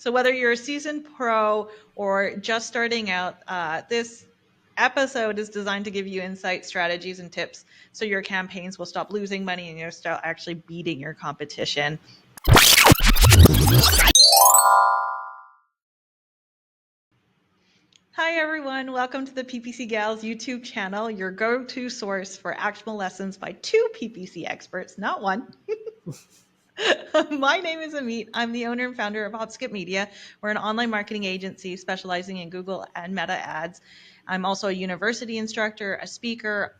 So whether you're a seasoned pro or just starting out, this episode is designed to give you insight, strategies, and tips so your campaigns will stop losing money and you'll start actually beating your competition. Hi everyone, welcome to the PPC Gals YouTube channel, your go-to source for actionable lessons by two PPC experts, not one. My name is Ameet. I'm the owner and founder of HopSkip Media. We're an online marketing agency specializing in Google and Meta ads. I'm also a university instructor, a speaker,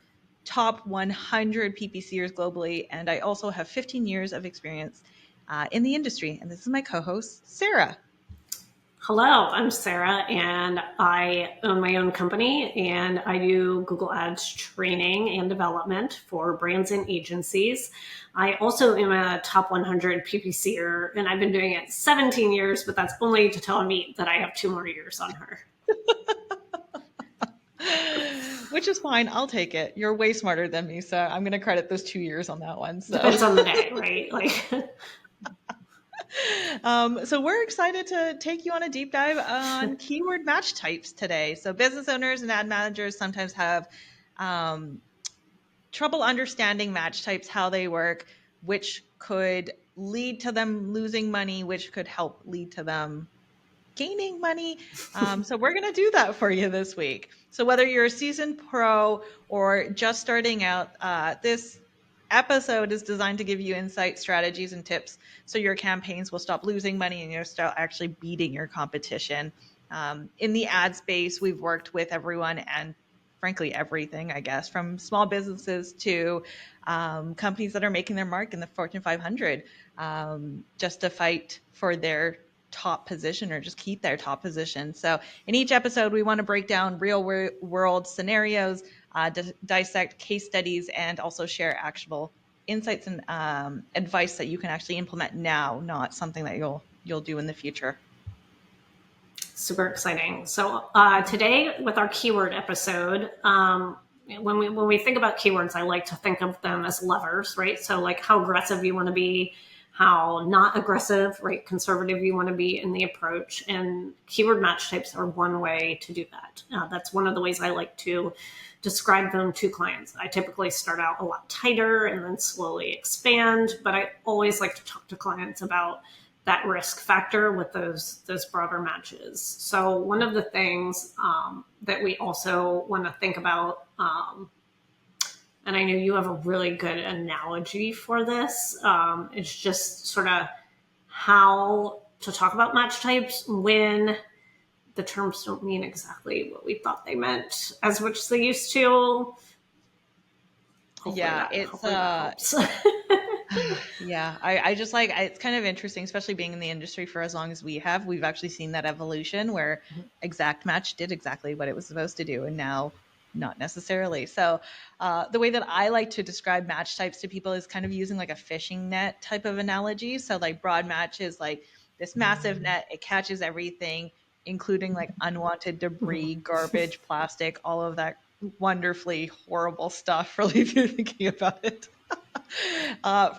top 100 PPCers globally, and I also have 15 years of experience in the industry. And this is my co-host, Sarah. Hello, I'm Sarah, and I own my own company, and I do Google Ads training and development for brands and agencies. I also am a top 100 PPCer, and I've been doing it 17 years, but that's only to tell Ameet that I have 2 more years on her. Which is fine. I'll take it. You're way smarter than me, so I'm going to credit those 2 years on that one. So. Depends on the day, right? So we're excited to take you on a deep dive on keyword match types today. So business owners and ad managers sometimes have trouble understanding match types, how they work, which could lead to them losing money, which could help lead to them gaining money. So we're going to do that for you this week. So whether you're a seasoned pro or just starting out, this episode is designed to give you insight, strategies, and tips so your campaigns will stop losing money and you'll start actually beating your competition. In the ad space, we've worked with everyone and frankly everything, I guess, from small businesses to companies that are making their mark in the Fortune 500 just to fight for their top position or just keep their top position. So in each episode, we want to break down real world scenarios, dissect case studies, and also share actionable insights and advice that you can actually implement now, not something that you'll do in the future. Super exciting. So today with our keyword episode, when we think about keywords, I like to think of them as levers, right? So like how aggressive you want to be, how not aggressive, right? Conservative you want to be in the approach, and keyword match types are one way to do that. That's one of the ways I like to describe them to clients. I typically start out a lot tighter and then slowly expand, but I always like to talk to clients about that risk factor with those broader matches. So one of the things that we also want to think about, and I know you have a really good analogy for this, it's just sort of how to talk about match types when the terms don't mean exactly what we thought they meant as much as they used to. Hopefully that helps. Yeah, I just like, it's kind of interesting, especially being in the industry for as long as we have. We've actually seen that evolution where exact match did exactly what it was supposed to do, and now not necessarily. So the way that I like to describe match types to people is kind of using like a fishing net type of analogy. So like broad match is like this massive net, it catches everything, including like unwanted debris, garbage, plastic, all of that wonderfully horrible stuff, really, if you're thinking about it.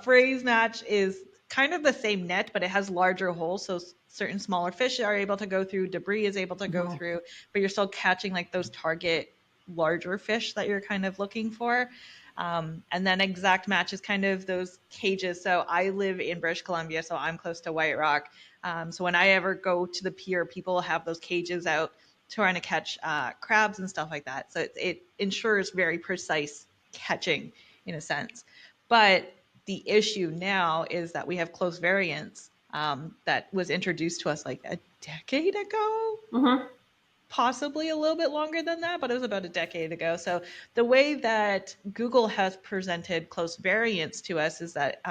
Phrase match is kind of the same net, but it has larger holes. So certain smaller fish are able to go through, debris is able to go through, but you're still catching like those target larger fish that you're kind of looking for. And then exact match is kind of those cages. So I live in British Columbia, so I'm close to White Rock. So when I ever go to the pier, people have those cages out trying to catch crabs and stuff like that. So it ensures very precise catching in a sense. But the issue now is that we have close variants that was introduced to us like a decade ago, possibly a little bit longer than that, but it was about a decade ago. So the way that Google has presented close variants to us is that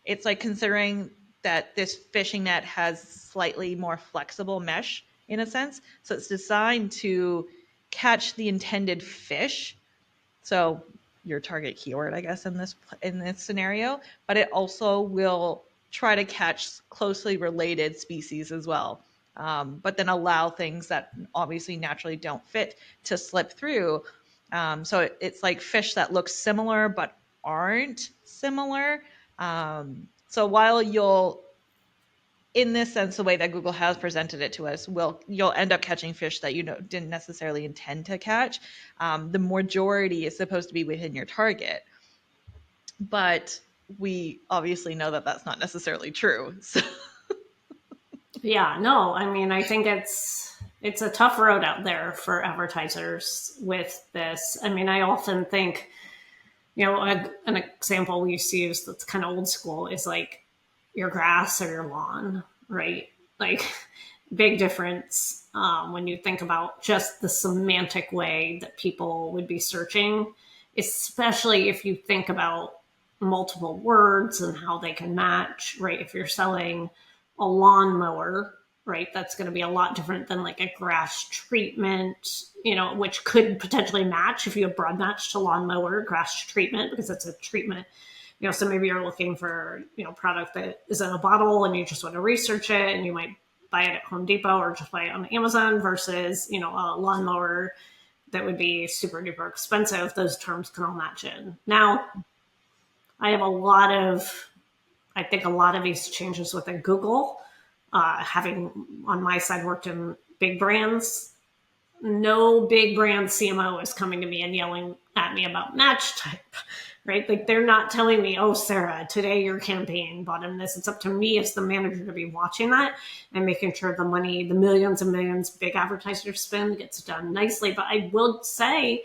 it's like considering that this fishing net has slightly more flexible mesh in a sense. So it's designed to catch the intended fish. So your target keyword, I guess, in this scenario, but it also will try to catch closely related species as well. But then allow things that obviously naturally don't fit to slip through. So it's like fish that look similar but aren't similar. So while you'll in this sense, the way that Google has presented it to us, you'll end up catching fish that didn't necessarily intend to catch. The majority is supposed to be within your target, but we obviously know that that's not necessarily true. So Yeah, no, I mean, I think it's a tough road out there for advertisers with this. I mean, I often think, an example we used to use that's kind of old school is like your grass or your lawn, right? Like, big difference when you think about just the semantic way that people would be searching, especially if you think about multiple words and how they can match, right? If you're selling a lawnmower, right, that's going to be a lot different than like a grass treatment, which could potentially match if you have broad match to lawnmower, grass treatment, because it's a treatment. So maybe you're looking for, product that is in a bottle and you just want to research it, and you might buy it at Home Depot or just buy it on Amazon versus, a lawnmower that would be super duper expensive. Those terms can all match in. Now, I have I think a lot of these changes within Google, having on my side worked in big brands, no big brand CMO is coming to me and yelling at me about match type, right? Like, they're not telling me, oh, Sarah, today your campaign bought in this. It's up to me as the manager to be watching that and making sure the money, the millions and millions big advertisers spend, gets done nicely. But I will say,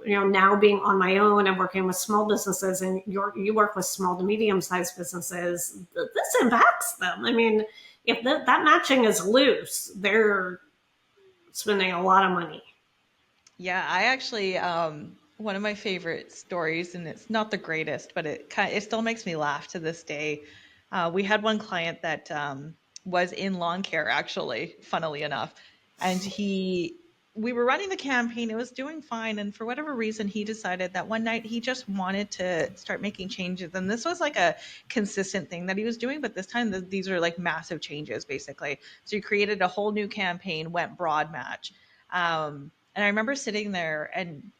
now being on my own and working with small businesses, and you work with small to medium sized businesses, this impacts them. I mean, if that matching is loose, they're spending a lot of money. yeah, I actually one of my favorite stories, and it's not the greatest, but it still makes me laugh to this day. We had one client that was in lawn care, actually, funnily enough, and we were running the campaign. It was doing fine, and for whatever reason, he decided that one night he just wanted to start making changes. And this was like a consistent thing that he was doing, but this time these are like massive changes, basically. So he created a whole new campaign, went broad match. And I remember sitting there, and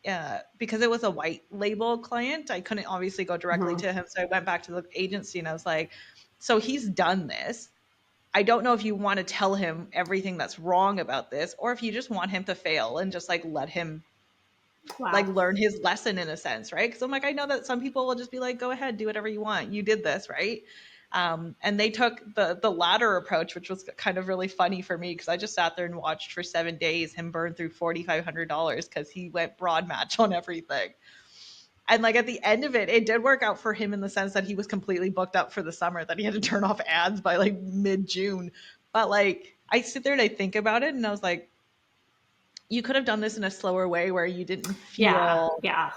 because it was a white label client, I couldn't obviously go directly Mm-hmm. to him. So I went back to the agency and I was like, so he's done this. I don't know if you want to tell him everything that's wrong about this, or if you just want him to fail and just like let him like Wow. learn his lesson in a sense, right? Because I'm like, I know that some people will just be like, go ahead, do whatever you want. You did this, right? And they took the latter approach, which was kind of really funny for me because I just sat there and watched for 7 days him burn through $4,500 because he went broad match on everything. And like at the end of it, it did work out for him in the sense that he was completely booked up for the summer, that he had to turn off ads by like mid-June. But like I sit there and I think about it and I was like, you could have done this in a slower way where you didn't Yeah. feel Yeah.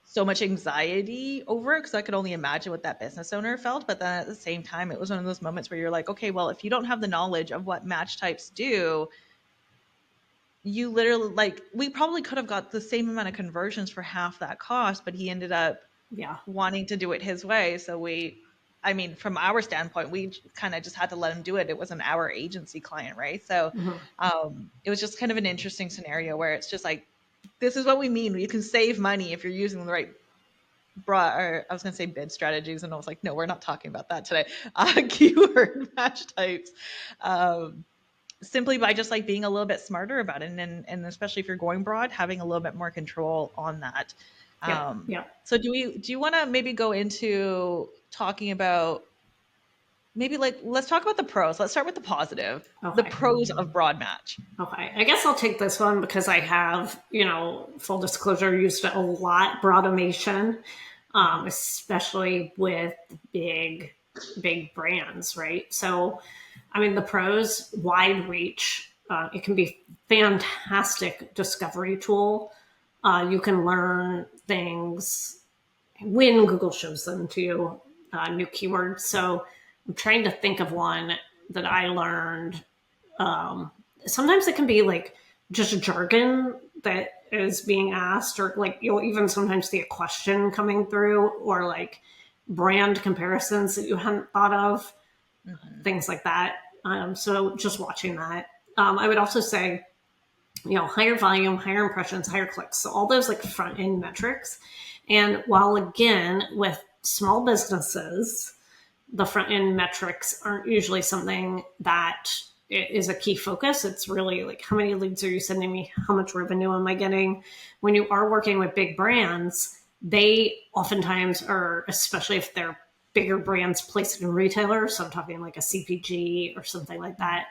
so much anxiety over it, because I could only imagine what that business owner felt. But then at the same time, it was one of those moments where you're like, okay, well, if you don't have the knowledge of what match types do, you literally like we probably could have got the same amount of conversions for half that cost, but he ended up Yeah. wanting to do it his way. So I mean, from our standpoint, we kind of just had to let him do it. It wasn't our agency client, right? So Mm-hmm. it was just kind of an interesting scenario where it's just like, this is what we mean. You can save money if you're using the right or I was going to say bid strategies, and I was like, no, we're not talking about that today. Keyword match types, um, simply by just like being a little bit smarter about it, and especially if you're going broad, having a little bit more control on that. Yep. Um, Yep. so do you want to maybe go into talking about maybe like let's talk about the pros. Let's start with the positive, the Okay. pros of broad match. Okay. I guess I'll take this one because I have, full disclosure, used it a lot, broad automation, Mhm. especially with big, big brands, right? So, I mean, the pros, wide reach. It can be fantastic discovery tool. You can learn things when Google shows them to you, new keywords. So I'm trying to think of one that I learned. Sometimes it can be like just jargon that is being asked, or like you'll even sometimes see a question coming through, or like brand comparisons that you hadn't thought of, Mhm. things like that. So just watching that. I would also say, higher volume, higher impressions, higher clicks. So all those like front end metrics. And while again, with small businesses, the front end metrics aren't usually something that is a key focus. It's really like, how many leads are you sending me? How much revenue am I getting? When you are working with big brands, they oftentimes are, especially if they're bigger brands placed in retailers. So I'm talking like a CPG or something like that.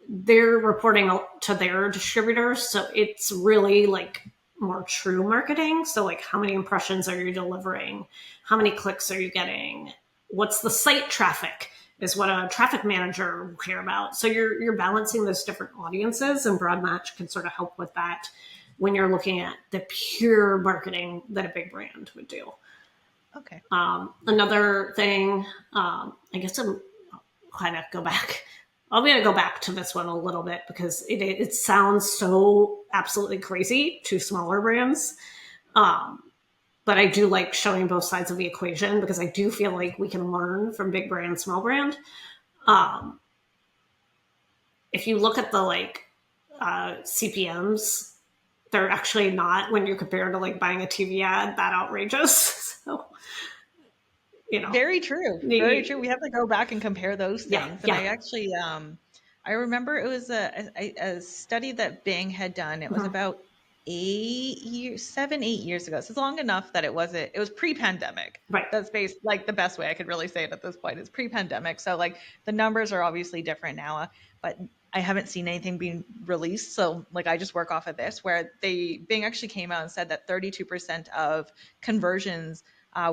They're reporting to their distributors. So it's really like more true marketing. So like, how many impressions are you delivering? How many clicks are you getting? What's the site traffic is what a traffic manager will care about. So you're balancing those different audiences, and Broad Match can sort of help with that when you're looking at the pure marketing that a big brand would do. Okay. Another thing, I guess I'm kind of go back. I'm going to go back to this one a little bit because it sounds so absolutely crazy to smaller brands. But I do like showing both sides of the equation because I do feel like we can learn from big brand, small brand. If you look at the CPMs, they're actually not, when you compare to like buying a TV ad, that outrageous. So, Very true. Very true. We have to go back and compare those things. Yeah, And yeah. I actually, I remember it was a study that Bing had done. It was about 8 years, 7, 8 years ago. So it's long enough that it was pre-pandemic. Right. That's based like the best way I could really say it at this point is pre-pandemic. So like the numbers are obviously different now, but I haven't seen anything being released. So like I just work off of this where Bing actually came out and said that 32% of conversions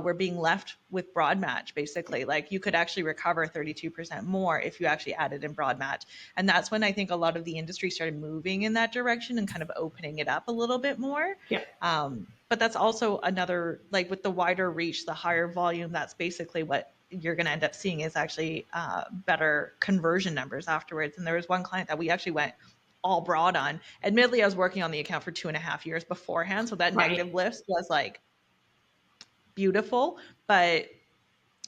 were being left with broad match. Basically, like you could actually recover 32% more if you actually added in broad match. And that's when I think a lot of the industry started moving in that direction and kind of opening it up a little bit more. Yeah. But that's also another, like with the wider reach, the higher volume, that's basically what you're going to end up seeing is actually better conversion numbers afterwards. And there was one client that we actually went all broad on. Admittedly, I was working on the account for 2.5 years beforehand. So that negative list was like beautiful, but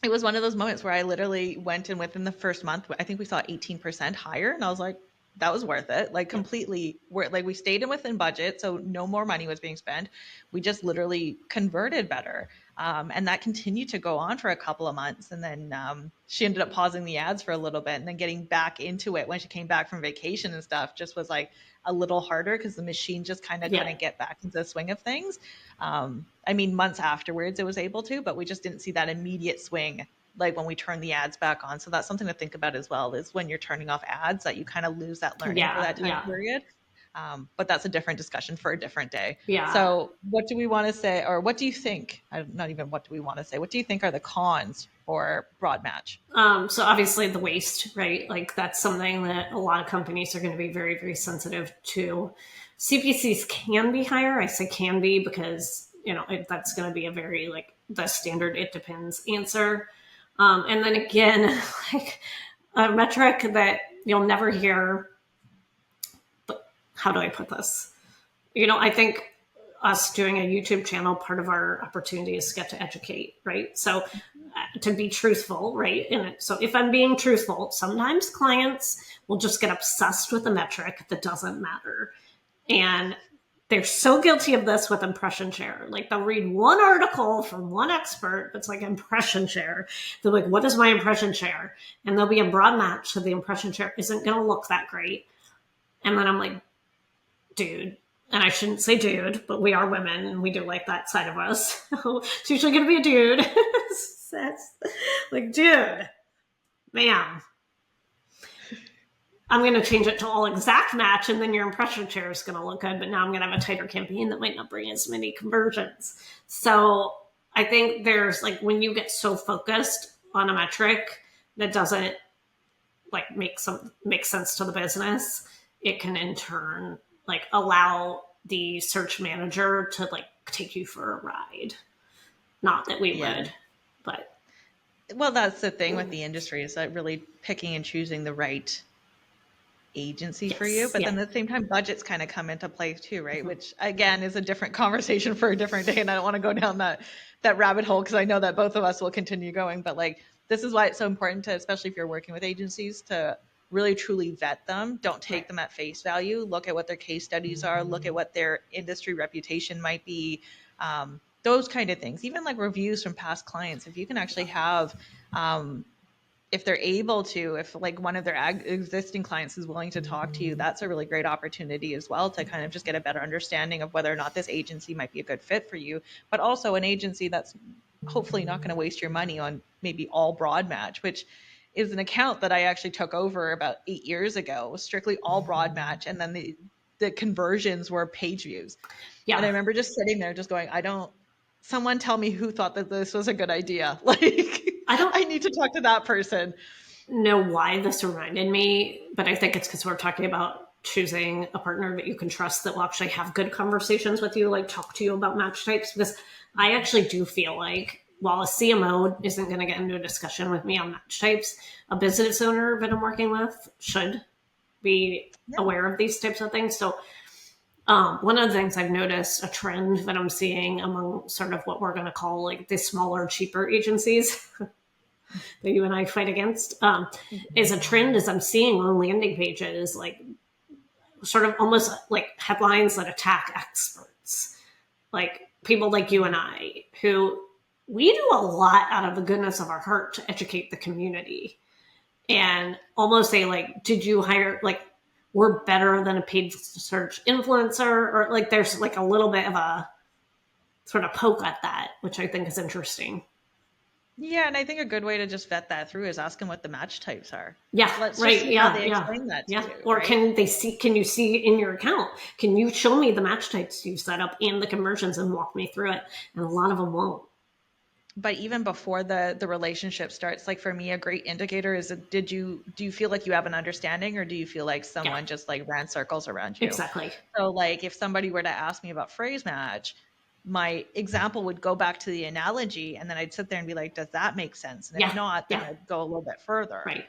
it was one of those moments where I literally went and within the first month, I think we saw 18% higher. And I was like, that was worth it. Like completely, we stayed in within budget. So no more money was being spent. We just literally converted better. And that continued to go on for a couple of months. And then she ended up pausing the ads for a little bit and then getting back into it when she came back from vacation and stuff just was like a little harder because the machine just kind of couldn't get back into the swing of things. I mean, months afterwards it was able to, but we just didn't see that immediate swing like when we turn the ads back on. So that's something to think about as well, is when you're turning off ads that you kind of lose that learning for that time period. But that's a different discussion for a different day. Yeah. So what do we want to say, or what do you think? Not even what do we want to say. What do you think are the cons for broad match? So obviously the waste, right? Like that's something that a lot of companies are going to be very, very sensitive to. CPCs can be higher. I say can be because, that's going to be a very like the standard it depends answer. And then again, like a metric that you'll never hear, but how do I put this? I think us doing a YouTube channel, part of our opportunity is to get to educate, right? So to be truthful, right? And so if I'm being truthful, sometimes clients will just get obsessed with a metric that doesn't matter. And they're so guilty of this with impression share. Like they'll read one article from one expert that's like impression share. They're like, what is my impression share? And they'll be a broad match. So the impression share isn't going to look that great. And then I'm like, dude, and I shouldn't say dude, but we are women and we do like that side of us. It's usually going to be a dude. That's like, dude, man, I'm going to change it to all exact match and then your impression share is going to look good. But now I'm going to have a tighter campaign that might not bring as many conversions. So I think there's like when you get so focused on a metric that doesn't like make sense to the business, it can in turn like allow the search manager to like take you for a ride. Not that we would, but. Well, that's the thing with the industry is that really picking and choosing the right agency for you. But then at the same time, budgets kind of come into play too, right? Which again is a different conversation for a different day. And I don't want to go down that rabbit hole because I know that both of us will continue going. But like, this is why it's so important to, especially if you're working with agencies, to really truly vet them. Don't take them at face value. Look at what their case studies are. Look at what their industry reputation might be. those kind of things, even like reviews from past clients, if you can actually have, if they're able to, if like one of their existing clients is willing to talk to you, that's a really great opportunity as well to kind of just get a better understanding of whether or not this agency might be a good fit for you, but also an agency that's hopefully not going to waste your money on maybe all broad match, which is an account that I actually took over about 8 years ago. It was strictly all broad match. And then the conversions were page views. Yeah. And I remember just sitting there just going, someone tell me who thought that this was a good idea. Like, I need to talk to that person. Know why this reminded me, but I think it's because we're talking about choosing a partner that you can trust that will actually have good conversations with you, like talk to you about match types. Because I actually do feel like while a CMO isn't going to get into a discussion with me on match types, a business owner that I'm working with should be aware of these types of things. So one of the things I've noticed, a trend that I'm seeing among sort of what we're going to call like the smaller, cheaper agencies that you and I fight against, is a trend as I'm seeing on landing pages, like sort of almost like headlines that attack experts, like people like you and I, who we do a lot out of the goodness of our heart to educate the community, and almost say like, did you hire, like, we're better than a paid search influencer, or like there's like a little bit of a sort of poke at that, which I think is interesting. Yeah, and I think a good way to just vet that through is ask them what the match types are. Yeah, Let's right. just see how they explain that to you. Or right? can you see in your account? Can you show me the match types you set up and the conversions and walk me through it? And a lot of them won't. But even before the relationship starts, like for me, a great indicator is do you feel like you have an understanding, or do you feel like someone just like ran circles around you? Exactly. So like if somebody were to ask me about phrase match, my example would go back to the analogy, and then I'd sit there and be like, does that make sense? And if not, then I'd go a little bit further. Right.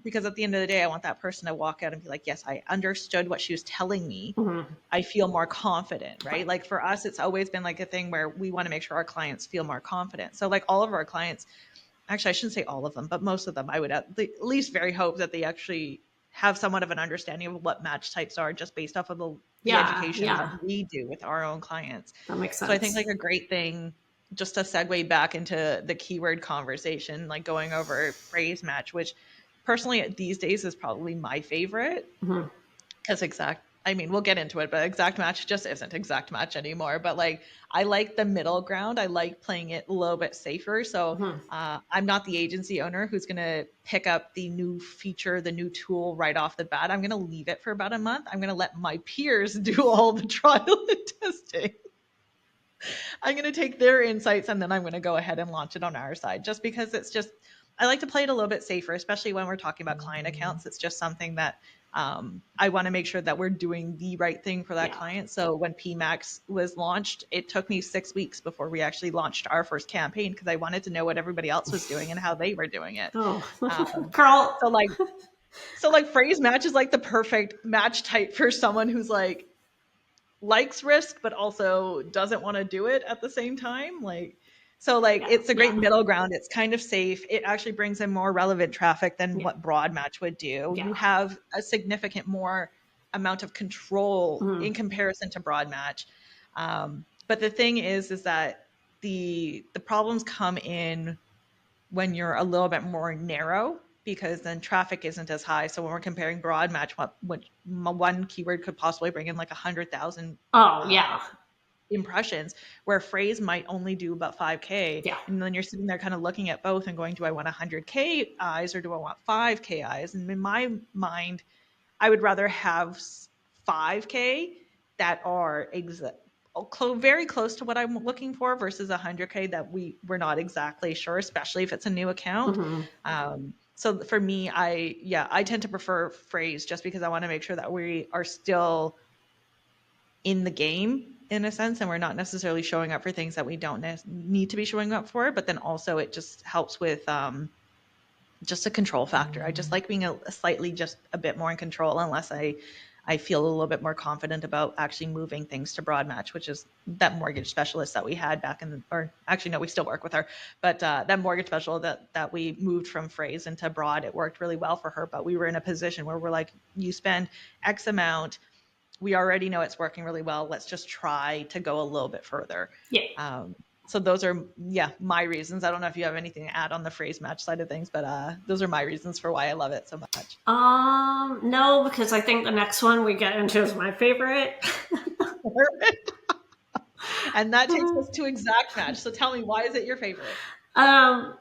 Because at the end of the day, I want that person to walk out and be like, yes, I understood what she was telling me. Mm-hmm. I feel more confident, right? Like for us, it's always been like a thing where we want to make sure our clients feel more confident. So like all of our clients, actually, I shouldn't say all of them, but most of them, I would at least very hope that they actually have somewhat of an understanding of what match types are just based off of the education that we do with our own clients. That makes sense. So I think like a great thing, just to segue back into the keyword conversation, like going over phrase match, which personally these days is probably my favorite, because we'll get into it, but exact match just isn't exact match anymore. But like, I like the middle ground. I like playing it a little bit safer. So I'm not the agency owner who's going to pick up the new feature, the new tool right off the bat. I'm going to leave it for about a month. I'm going to let my peers do all the trial and testing. I'm going to take their insights, and then I'm going to go ahead and launch it on our side, just because I like to play it a little bit safer, especially when we're talking about client accounts. It's just something that I want to make sure that we're doing the right thing for that client. So when PMAX was launched, it took me 6 weeks before we actually launched our first campaign, because I wanted to know what everybody else was doing and how they were doing it. Carl. So like phrase match is like the perfect match type for someone who's like likes risk but also doesn't want to do it at the same time. It's a great middle ground. It's kind of safe. It actually brings in more relevant traffic than what broad match would do. You have a significant more amount of control in comparison to broad match. But the thing is that the problems come in when you're a little bit more narrow, because then traffic isn't as high. So when we're comparing broad match, what one keyword could possibly bring in like 100,000 impressions, where phrase might only do about 5K. And then you're sitting there kind of looking at both and going, do I want 100K eyes or do I want 5K eyes? And in my mind, I would rather have 5K that are very close to what I'm looking for versus 100K that we're not exactly sure, especially if it's a new account. So for me, I tend to prefer phrase, just because I want to make sure that we are still in the game in a sense, and we're not necessarily showing up for things that we don't need to be showing up for. But then also it just helps with just a control factor. I just like being slightly just a bit more in control, unless I feel a little bit more confident about actually moving things to broad match, which is that mortgage specialist that we had back we still work with her, but that mortgage specialist that we moved from phrase into broad, it worked really well for her. But we were in a position where we're like, you spend X amount, we already know it's working really well, let's just try to go a little bit further. So those are, my reasons. I don't know if you have anything to add on the phrase match side of things, but those are my reasons for why I love it so much. No, because I think the next one we get into is my favorite. And that takes us to exact match. So tell me, why is it your favorite? I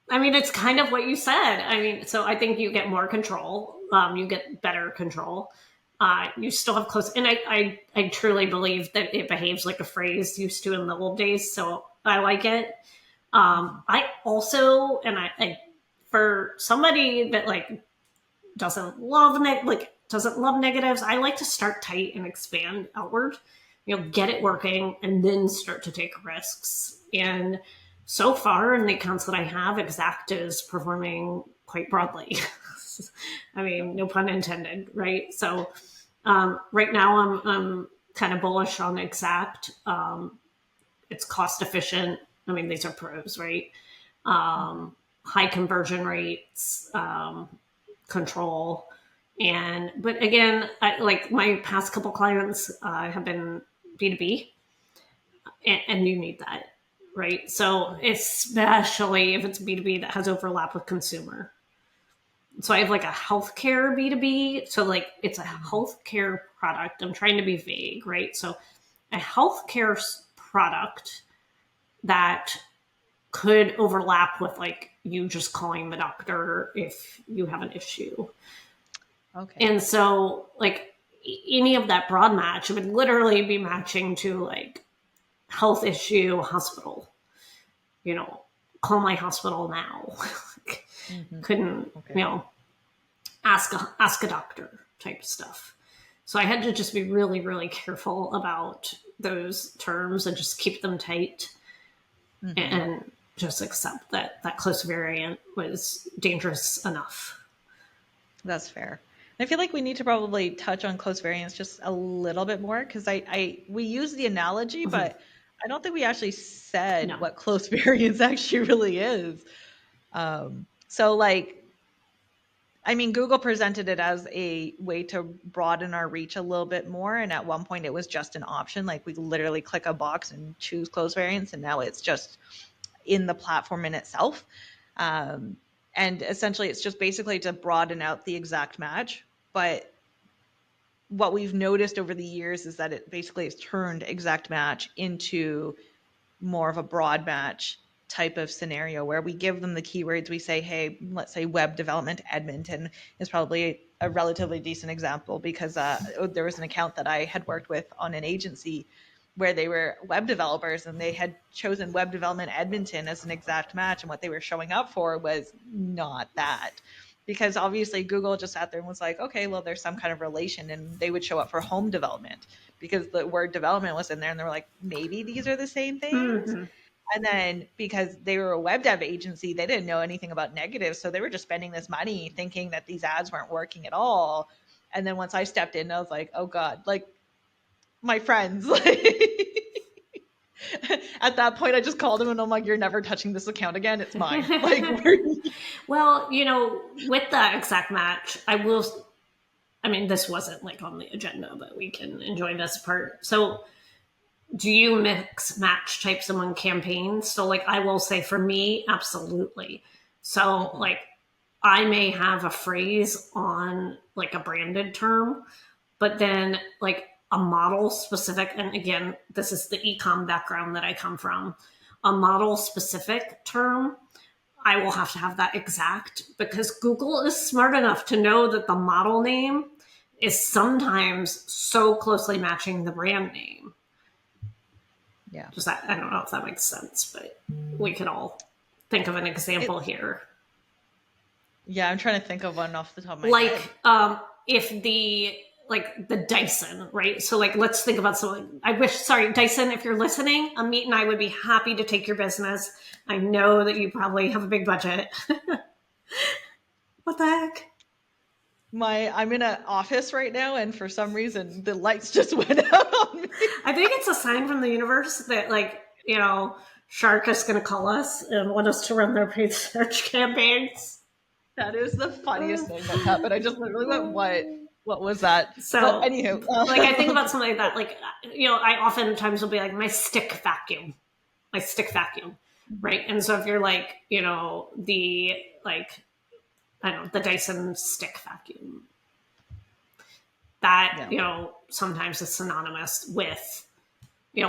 mean, it's kind of what you said. I mean, so I think you get more control. You get better control. You still have close, and I truly believe that it behaves like a phrase used to in the old days. So I like it. I also, and I for somebody that like doesn't love negatives, I like to start tight and expand outward. Get it working and then start to take risks. And so far, in the accounts that I have, Exact is performing quite broadly. I mean, no pun intended, right? So right now, I'm kind of bullish on Exact. It's cost efficient. I mean, these are pros, right? High conversion rates, control. But again, like my past couple clients have been B2B, and you need that, right? So especially if it's B2B that has overlap with consumer. So I have like a healthcare B2B. So like it's a healthcare product. I'm trying to be vague, right? So a healthcare product that could overlap with like you just calling the doctor if you have an issue. Okay. And so like any of that broad match would literally be matching to like health issue, hospital, call my hospital now. Couldn't, ask a doctor type stuff. So I had to just be really, really careful about those terms and just keep them tight and just accept that close variant was dangerous enough. That's fair. I feel like we need to probably touch on close variants just a little bit more because we use the analogy, but I don't think we actually said what close variance actually really is. So like, I mean, Google presented it as a way to broaden our reach a little bit more. And at one point it was just an option. Like we literally click a box and choose close variants. And now it's just in the platform in itself. And essentially it's just basically to broaden out the exact match. But what we've noticed over the years is that it basically has turned exact match into more of a broad match type of scenario where we give them the keywords. We say, hey, let's say web development Edmonton is probably a relatively decent example because there was an account that I had worked with on an agency where they were web developers and they had chosen web development Edmonton as an exact match. And what they were showing up for was not that. Because obviously Google just sat there and was like, okay, well, there's some kind of relation. And they would show up for home development because the word development was in there. And they were like, maybe these are the same things. And then because they were a web dev agency, they didn't know anything about negatives. So they were just spending this money thinking that these ads weren't working at all. And then once I stepped in, I was like, oh God, like my friends, at that point, I just called him and I'm like, you're never touching this account again. It's mine. Like, well, with that exact match, I mean, this wasn't like on the agenda, but we can enjoy this part. So do you mix match types among campaigns? So like, I will say for me, absolutely. So like, I may have a phrase on like a branded term, but then like a model specific, and again, this is the e-com background that I come from, a model specific term, I will have to have that exact because Google is smart enough to know that the model name is sometimes so closely matching the brand name. Yeah. Just I don't know if that makes sense, but we can all think of an example here. Yeah, I'm trying to think of one off the top of my head. Like if the Dyson, right? So like, let's think about something. Sorry, Dyson, if you're listening, Ameet and I would be happy to take your business. I know that you probably have a big budget. What the heck? I'm in an office right now, and for some reason, the lights just went out on me. I think it's a sign from the universe that, like, Shark is going to call us and want us to run their paid search campaigns. That is the funniest thing that happened. I just literally went, what was that? So, but anywho, like, I think about something like that. Like, I oftentimes will be like, my stick vacuum. I stick vacuum, right? And so if you're like, the like, I don't know, the Dyson stick vacuum, that, Yeah. sometimes is synonymous with,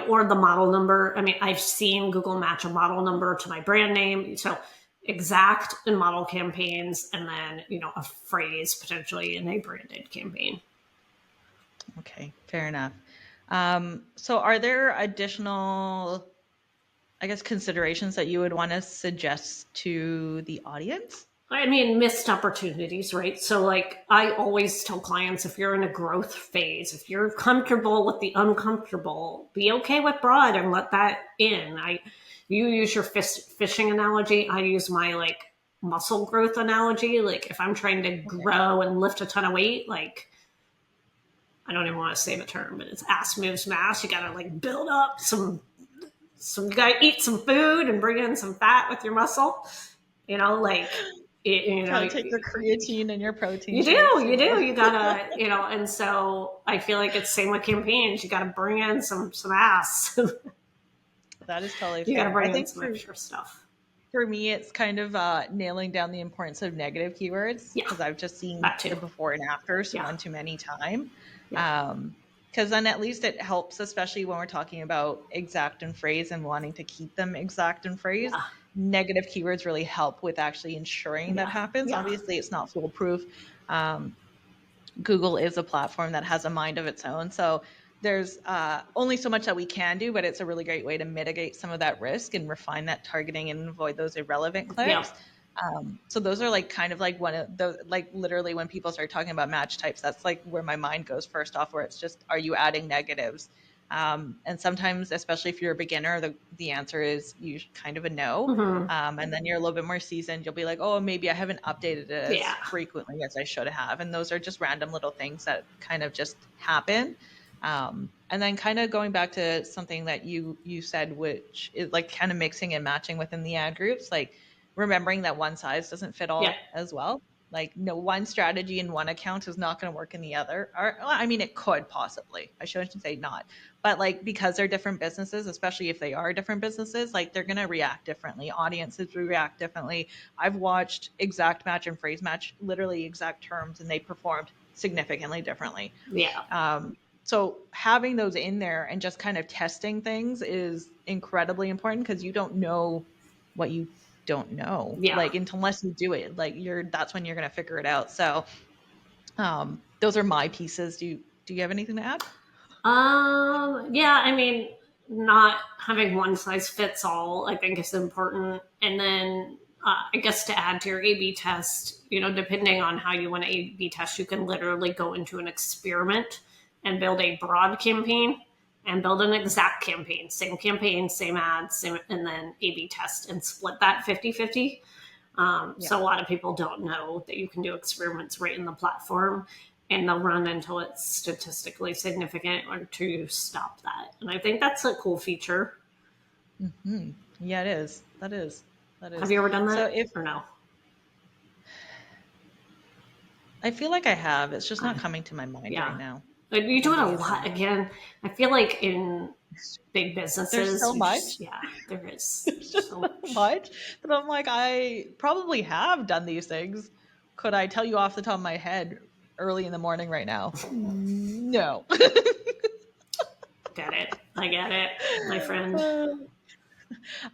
or the model number. I mean, I've seen Google match a model number to my brand name. So exact in model campaigns, and then, a phrase potentially in a branded campaign. Okay, fair enough. So are there additional, I guess, considerations that you would want to suggest to the audience? I mean, missed opportunities, right? So, like, I always tell clients, if you're in a growth phase, if you're comfortable with the uncomfortable, be okay with broad and let that in. You use your fishing analogy. I use my like muscle growth analogy. Like, if I'm trying to Okay. grow and lift a ton of weight, like, I don't even want to say the term, but it's ass moves mass. You got to like build up you got to eat some food and bring in some fat with your muscle. Like, Gotta take your creatine and your protein you do, shakes, you gotta, and so I feel like it's same with campaigns. You gotta bring in some ass. That is totally You gotta fair. I bring in think some extra stuff. for me, it's kind of nailing down the importance of negative keywords, Yeah, because I've just seen that too. the before and afters Yeah, one too many time. yeah, Because then at least it helps, especially when we're talking about exact and phrase and wanting to keep them exact and phrase. yeah, Negative keywords really help with actually ensuring that yeah, happens. yeah, Obviously, it's not foolproof. Um, Google is a platform that has a mind of its own. So there's only so much that we can do, but it's a really great way to mitigate some of that risk and refine that targeting and avoid those irrelevant yeah, clicks. So those are like kind of like one of the, like, literally when people start talking about match types, that's like where my mind goes first off, where it's just, are you adding negatives? And sometimes, especially if you're a beginner, the answer is you kind of a no. mm-hmm. And then you're a little bit more seasoned. You'll be like, oh, maybe I haven't updated it Yeah, as frequently as I should have. And those are just random little things that kind of just happen. And then kind of going back to something that you said, which is like kind of mixing and matching within the ad groups, like remembering that one size doesn't fit yeah, all as well. Like, no one strategy in one account is not going to work in the other. Or, well, I mean, it could possibly. I shouldn't say not, but like, because they're different businesses, especially if they are different businesses, like they're going to react differently. Audiences react differently. I've watched exact match and phrase match, literally exact terms, and they performed significantly differently. yeah, So having those in there and just kind of testing things is incredibly important, because you don't know what you don't know, yeah. like, unless you do it, like, that's when you're going to figure it out. So those are my pieces. Do you have anything to add? Yeah, I mean, not having one size fits all, I think, is important. And then, I guess to add to your A/B test, depending on how you want to A/B test, you can literally go into an experiment and build a broad campaign and build an exact campaign, same ads, and then A/B test and split that 50-50. Yeah. So a lot of people don't know that you can do experiments right in the platform, and they'll run until it's statistically significant or to stop that. And I think that's a cool feature. Hmm. Yeah, it is. That Have is. you ever done So that if or no? I feel like I have, it's just not coming to my mind right Yeah. now. But you do it a Amazing. lot again. I feel like in big There's businesses, so much. yeah, there is. There's There's just so so much. much that I'm like, I probably have done these things. Could I tell you off the top of my head early in the morning right now? No. Get it. I get it, my friend.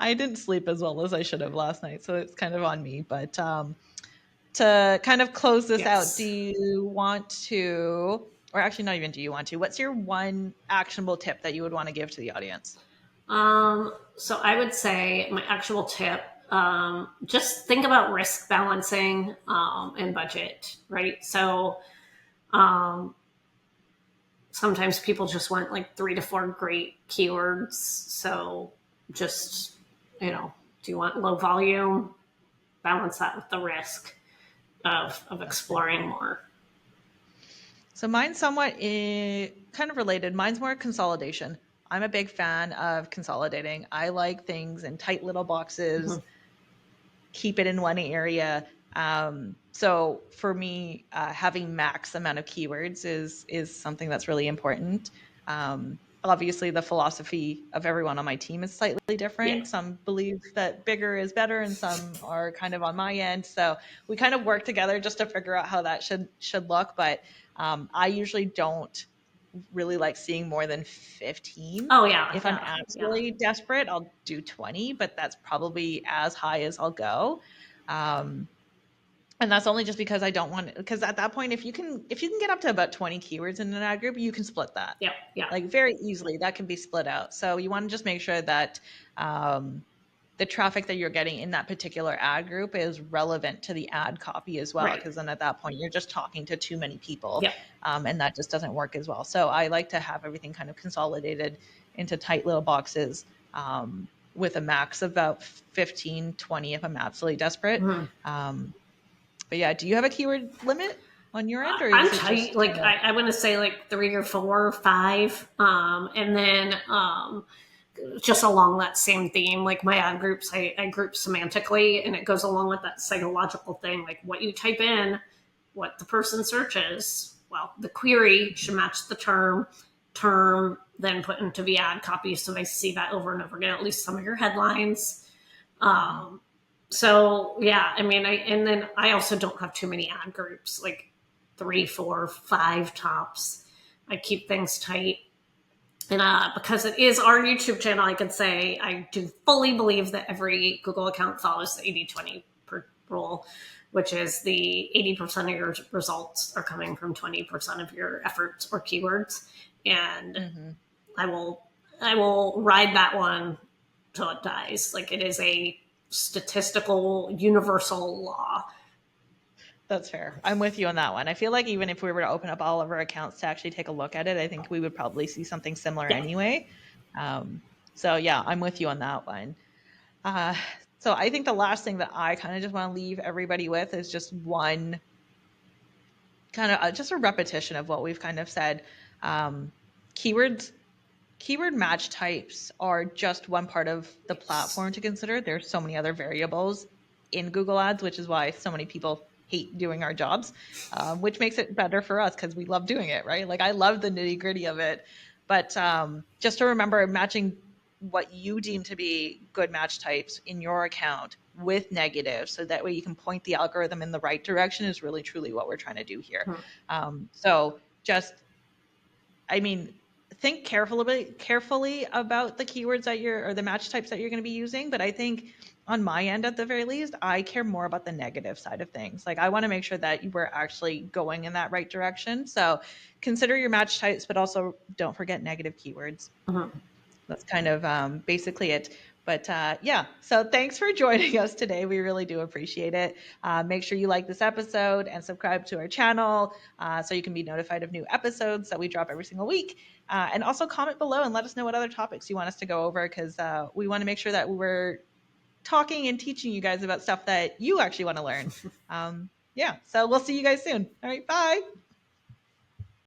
I didn't sleep as well as I should have last night, so it's kind of on me. But to kind of close this out, do Yes. you want to, or actually, not even do you want to, what's your one actionable tip that you would want to give to the audience? So I would say my actual tip, just think about risk balancing and budget, right? So um, sometimes people just want like 3 to 4 great keywords. So just, do you want low volume? Balance that with the risk of That's fair. exploring more. So mine's somewhat kind of related. Mine's more consolidation. I'm a big fan of consolidating. I like things in tight little boxes, Mhm. keep it in one area. So for me, having max amount of keywords is something that's really important. obviously the philosophy of everyone on my team is slightly Yeah. different. Some believe that bigger is better and some are kind of on my end. So we kind of work together just to figure out how that should look. But I usually don't really like seeing more than 15. Oh yeah, If I'm yeah, yeah. absolutely desperate, I'll do 20, but that's probably as high as I'll go. Um, and that's only just because I don't want, because at that point, if you can get up to about 20 keywords in an ad group, you can split that Yeah, yeah. like very easily. That can be split out. So you want to just make sure that um, the traffic that you're getting in that particular ad group is relevant to the ad copy as well. Right. Because then at that point, you're just talking to too many people, Yeah. and that just doesn't work as well. So I like to have everything kind of consolidated into tight little boxes, with a max of about 15, 20 if I'm absolutely desperate. Mhm. But yeah, do you have a keyword limit on your end, or I'm is it tight. just Like kind of? I want to say like 3 or 4 or 5, and then just along that same theme, like my ad groups, I group semantically, and it goes along with that psychological thing, like what you type in, what the person searches. Well, the query should match the term, then put into the ad copy, so they see that over and over again. At least some of your headlines. Mhm. Um, so yeah, I mean, and then I also don't have too many ad groups, like 3, 4, 5 tops. I keep things tight. And because it is our YouTube channel, I can say I do fully believe that every Google account follows the 80-20 rule, which is the 80% of your results are coming from 20% of your efforts or keywords. And Mhm. I will I will ride that one till it dies. Like it is a statistical universal law. That's fair. I'm with you on that one. I feel like even if we were to open up all of our accounts to actually take a look at it, I think we would probably see something similar Yeah. anyway. Um, so yeah, I'm with you on that one. Uh, so I think the last thing that I kind of just want to leave everybody with is just one kind of just a repetition of what we've kind of said. Um, keywords, keyword match types are just one part of the Yes. platform to consider. There's so many other variables in Google Ads, which is why so many people hate doing our jobs, which makes it better for us because we love doing it, right? Like I love the nitty gritty of it. But just to remember matching what you deem to be good match types in your account with negatives so that way you can point the algorithm in the right direction is really truly what we're trying to do here. Hmm. So just, I mean, think carefully about the keywords that you're or the match types that you're going to be using. But I think on my end, at the very least, I care more about the negative side of things. Like I want to make sure that we're actually going in that right direction. So consider your match types, but also don't forget negative keywords. Mhm. That's kind of basically it. But yeah, so thanks for joining us today. We really do appreciate it. Make sure you like this episode and subscribe to our channel so you can be notified of new episodes that we drop every single week. And also comment below and let us know what other topics you want us to go over because we want to make sure that we're talking and teaching you guys about stuff that you actually want to learn. Yeah, so we'll see you guys soon. All right, bye.